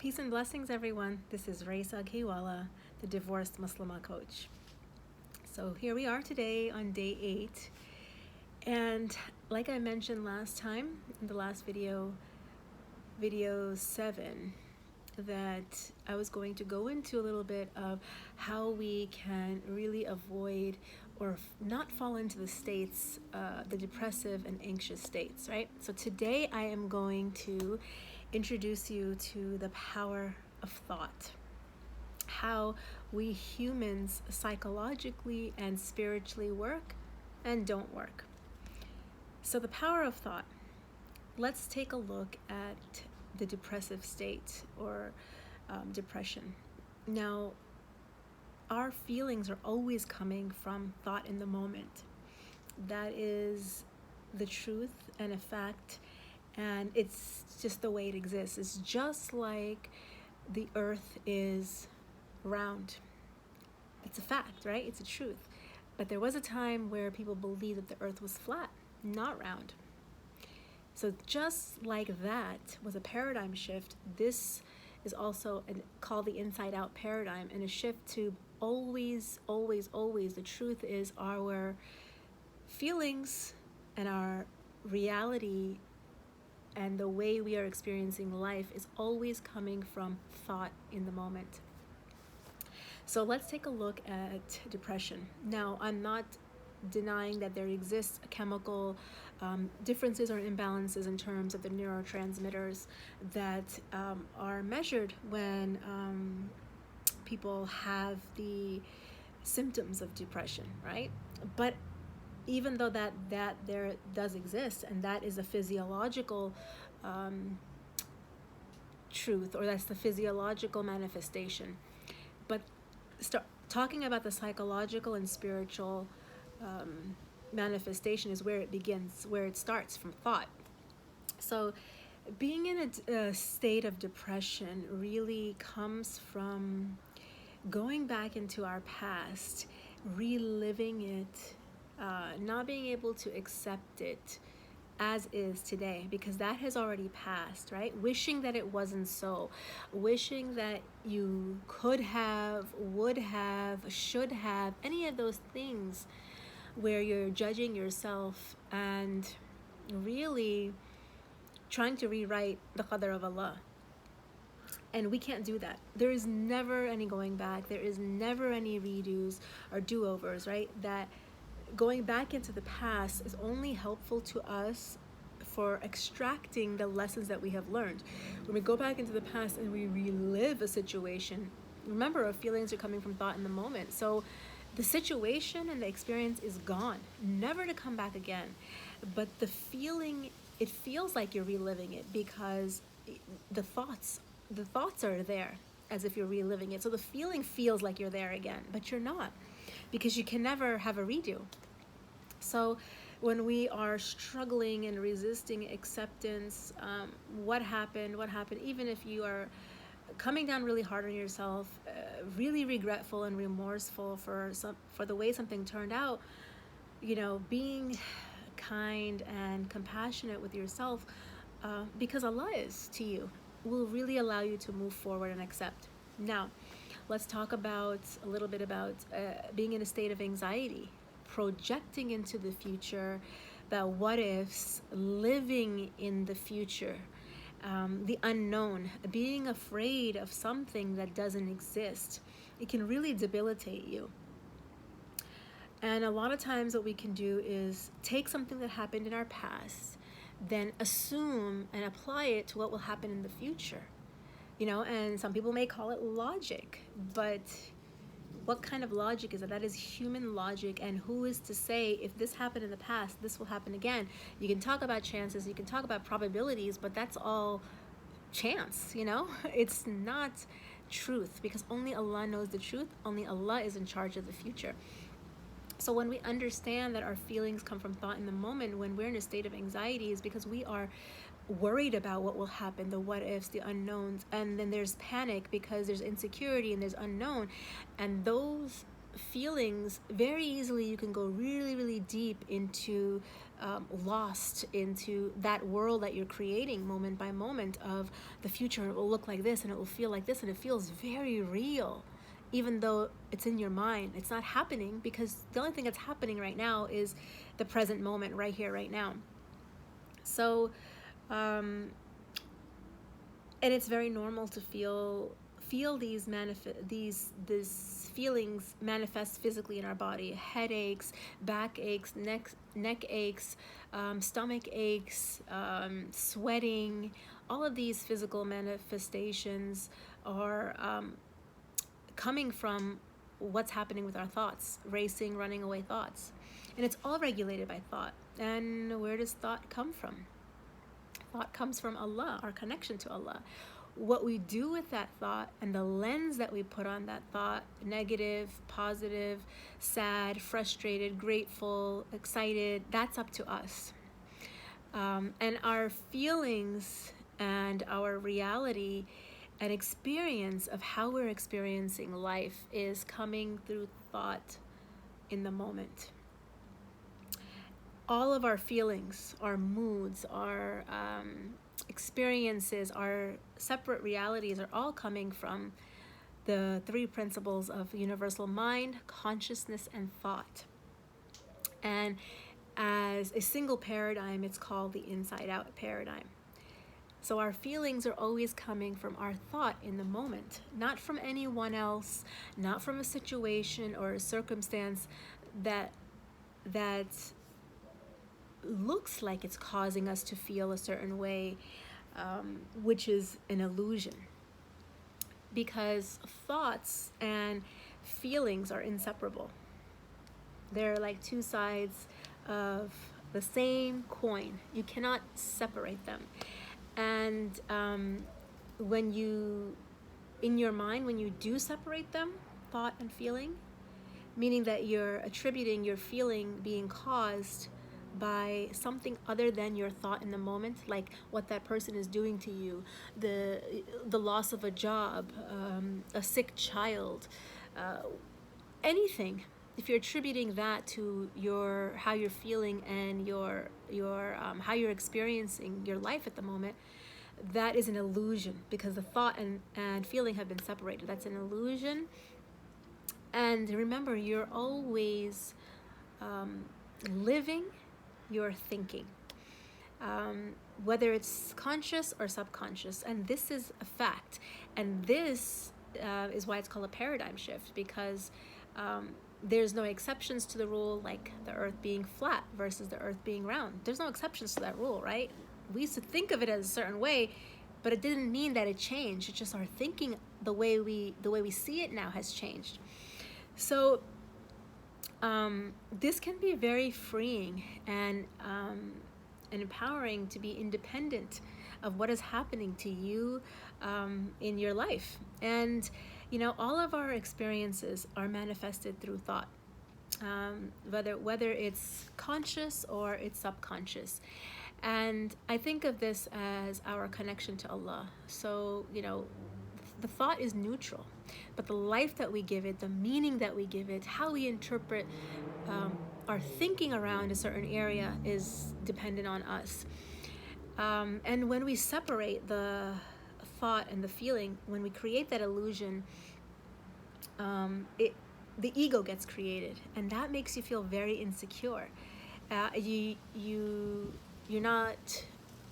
Peace and blessings, everyone. This is Raisa Kiwala, the divorced Muslima coach. So here we are today on day 8. And like I mentioned last time in the last video 7, that I was going to go into a little bit of how we can really avoid or not fall into the states, the depressive and anxious states, right? So today I am going to introduce you to the power of thought, how we humans psychologically and spiritually work and don't work. So the power of thought. Let's take a look at the depressive state or depression. Now, our feelings are always coming from thought in the moment. That is the truth and a fact, and it's just the way it exists. It's just like the earth is round. It's a fact, right? It's a truth. But there was a time where people believed that the earth was flat, not round. So just like that was a paradigm shift, this is also called the inside out paradigm, and a shift to always, the truth is our feelings and our reality and the way we are experiencing life is always coming from thought in the moment. So let's take a look at depression. Now, I'm not denying that there exists chemical differences or imbalances in terms of the neurotransmitters that are measured when people have the symptoms of depression, right? But even though that there does exist, and that is a physiological truth, or that's the physiological manifestation, but start talking about the psychological and spiritual manifestation is where it begins, where it starts from thought. So being in a state of depression really comes from going back into our past, reliving it, not being able to accept it as is today, because that has already passed, right? Wishing that it wasn't so, wishing that you could have, would have, should have, any of those things where you're judging yourself and really trying to rewrite the qadr of Allah. And we can't do that. There is never any going back. There is never any redos or do-overs, right? That going back into the past is only helpful to us for extracting the lessons that we have learned. When we go back into the past and we relive a situation, remember, our feelings are coming from thought in the moment. So the situation and the experience is gone, never to come back again. But the feeling, it feels like you're reliving it because the thoughts are there as if you're reliving it. So the feeling feels like you're there again, but you're not, because you can never have a redo. So when we are struggling and resisting acceptance, what happened, even if you are coming down really hard on yourself, really regretful and remorseful for the way something turned out, being kind and compassionate with yourself, because Allah is to you, will really allow you to move forward and accept. Now, let's talk a little bit about being in a state of anxiety, projecting into the future, the what ifs, living in the future. The unknown, being afraid of something that doesn't exist. It can really debilitate you. And a lot of times what we can do is take something that happened in our past, then assume and apply it to what will happen in the future. And some people may call it logic, but what kind of logic is that? That is human logic, and who is to say if this happened in the past, this will happen again? You can talk about chances, you can talk about probabilities, but that's all chance, It's not truth, because only Allah knows the truth. Only Allah is in charge of the future. So when we understand that our feelings come from thought in the moment, when we're in a state of anxiety, is because we are worried about what will happen, the what ifs, the unknowns, and then there's panic because there's insecurity and there's unknown, and those feelings, very easily you can go really, really deep into lost into that world that you're creating moment by moment of the future. It will look like this and it will feel like this, and it feels very real, even though it's in your mind. It's not happening, because the only thing that's happening right now is the present moment, right here, right now. So, and it's very normal to feel these feelings manifest physically in our body: headaches, back aches, neck aches, stomach aches, sweating. All of these physical manifestations are coming from what's happening with our thoughts, racing, running away thoughts. And it's all regulated by thought. And where does thought come from? Thought comes from Allah, our connection to Allah. What we do with that thought and the lens that we put on that thought, negative, positive, sad, frustrated, grateful, excited, that's up to us. And our feelings and our reality and experience of how we're experiencing life is coming through thought in the moment. All of our feelings, our moods, our experiences, our separate realities are all coming from the three principles of universal mind, consciousness, and thought. And as a single paradigm, it's called the inside-out paradigm. So our feelings are always coming from our thought in the moment, not from anyone else, not from a situation or a circumstance that looks like it's causing us to feel a certain way, which is an illusion. Because thoughts and feelings are inseparable. They're like two sides of the same coin. You cannot separate them. And when you, in your mind, when you do separate them, thought and feeling, meaning that you're attributing your feeling being caused by something other than your thought in the moment, like what that person is doing to you, the loss of a job, a sick child, anything. If you're attributing that to your how you're feeling and your how you're experiencing your life at the moment, that is an illusion, because the thought and feeling have been separated. That's an illusion. And remember, you're always living your thinking, whether it's conscious or subconscious. And this is a fact. And this is why it's called a paradigm shift, because there's no exceptions to the rule, like the earth being flat versus the earth being round. There's no exceptions to that rule, right? We used to think of it as a certain way, but it didn't mean that it changed. It's just our thinking, the way we see it now has changed. So this can be very freeing and empowering to be independent of what is happening to you in your life. And you know, all of our experiences are manifested through thought, whether it's conscious or it's subconscious. And I think of this as our connection to Allah. So, you know, the thought is neutral, but the life that we give it, the meaning that we give it, how we interpret our thinking around a certain area is dependent on us. And when we separate the thought and the feeling, when we create that illusion, the ego gets created, and that makes you feel very insecure. You're not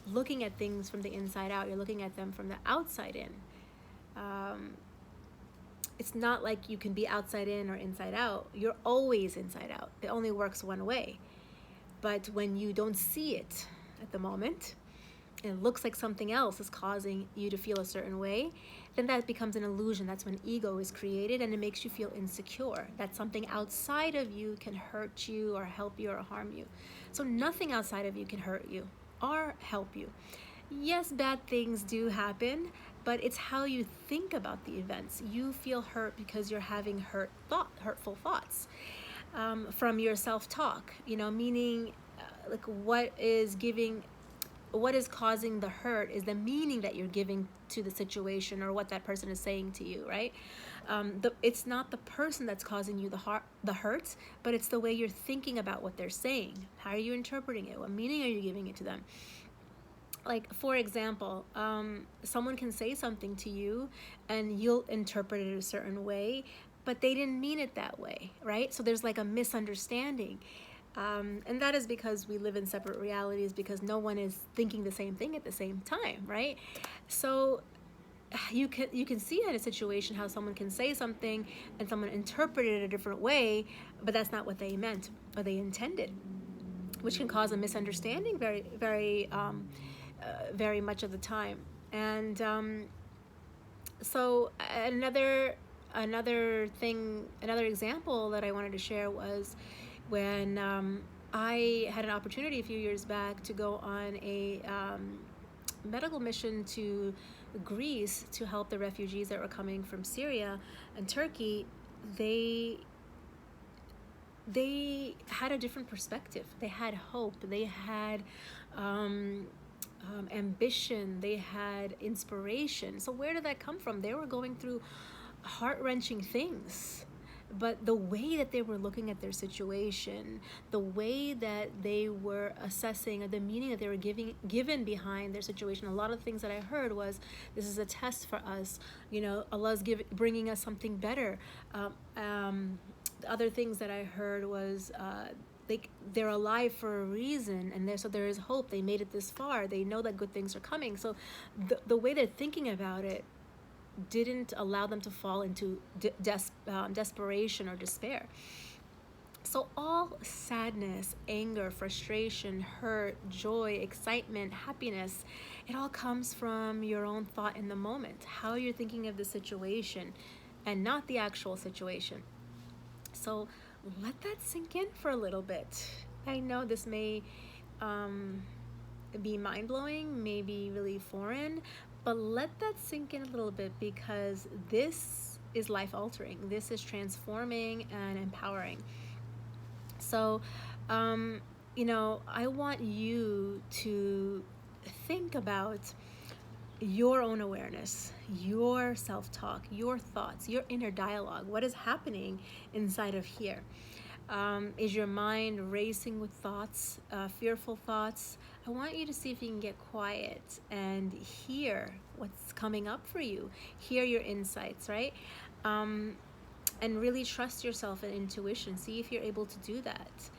looking at things from the inside out. You're looking at them from the outside in. It's not like you can be outside in or inside out. You're always inside out. It only works one way. But when you don't see it at the moment, it looks like something else is causing you to feel a certain way, then that becomes an illusion. That's when ego is created, and it makes you feel insecure, that something outside of you can hurt you or help you or harm you. So nothing outside of you can hurt you or help you. Yes, bad things do happen, but it's how you think about the events. You feel hurt because you're having hurtful thoughts from your self-talk, you know, meaning like what is giving what is causing the hurt is the meaning that you're giving to the situation or what that person is saying to you, right? It's not the person that's causing you the hurt, but it's the way you're thinking about what they're saying. How are you interpreting it? What meaning are you giving it to them? Like, for example, someone can say something to you and you'll interpret it a certain way, but they didn't mean it that way, right? So there's like a misunderstanding. And that is because we live in separate realities, because no one is thinking the same thing at the same time, right? So you can see in a situation how someone can say something and someone interpret it a different way, but that's not what they meant or they intended, which can cause a misunderstanding very much of the time. And so another example that I wanted to share was when I had an opportunity a few years back to go on a medical mission to Greece to help the refugees that were coming from Syria and Turkey. They had a different perspective. They had hope. They had ambition. They had inspiration. So where did that come from? They were going through heart-wrenching things, but the way that they were looking at their situation, the way that they were assessing the meaning that they were given behind their situation, a lot of things that I heard was, this is a test for us, Allah's bringing us something better. Other things that I heard was they're alive for a reason, and so there is hope. They made it this far. They know that good things are coming. So the way they're thinking about it didn't allow them to fall into desperation or despair. So all sadness, anger, frustration, hurt, joy, excitement, happiness, it all comes from your own thought in the moment, how you're thinking of the situation and not the actual situation. So let that sink in for a little bit. I know this may be mind-blowing, maybe really foreign, but let that sink in a little bit, because this is life-altering. This is transforming and empowering. So, I want you to think about your own awareness, your self-talk, your thoughts, your inner dialogue. What is happening inside of here? Is your mind racing with thoughts, fearful thoughts? I want you to see if you can get quiet and hear what's coming up for you. Hear your insights, right? And really trust yourself and intuition. See if you're able to do that.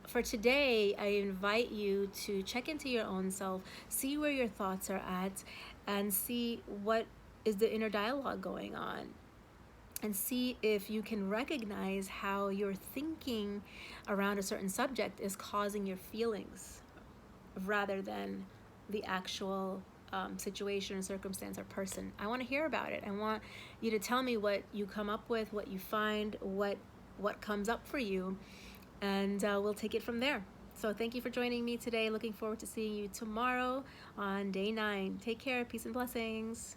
For today, I invite you to check into your own self, see where your thoughts are at, and see what is the inner dialogue going on. And see if you can recognize how your thinking around a certain subject is causing your feelings rather than the actual situation or circumstance or person. I want to hear about it. I want you to tell me what you come up with, what you find, what comes up for you, and we'll take it from there. So thank you for joining me today. Looking forward to seeing you tomorrow on day 9. Take care. Peace and blessings.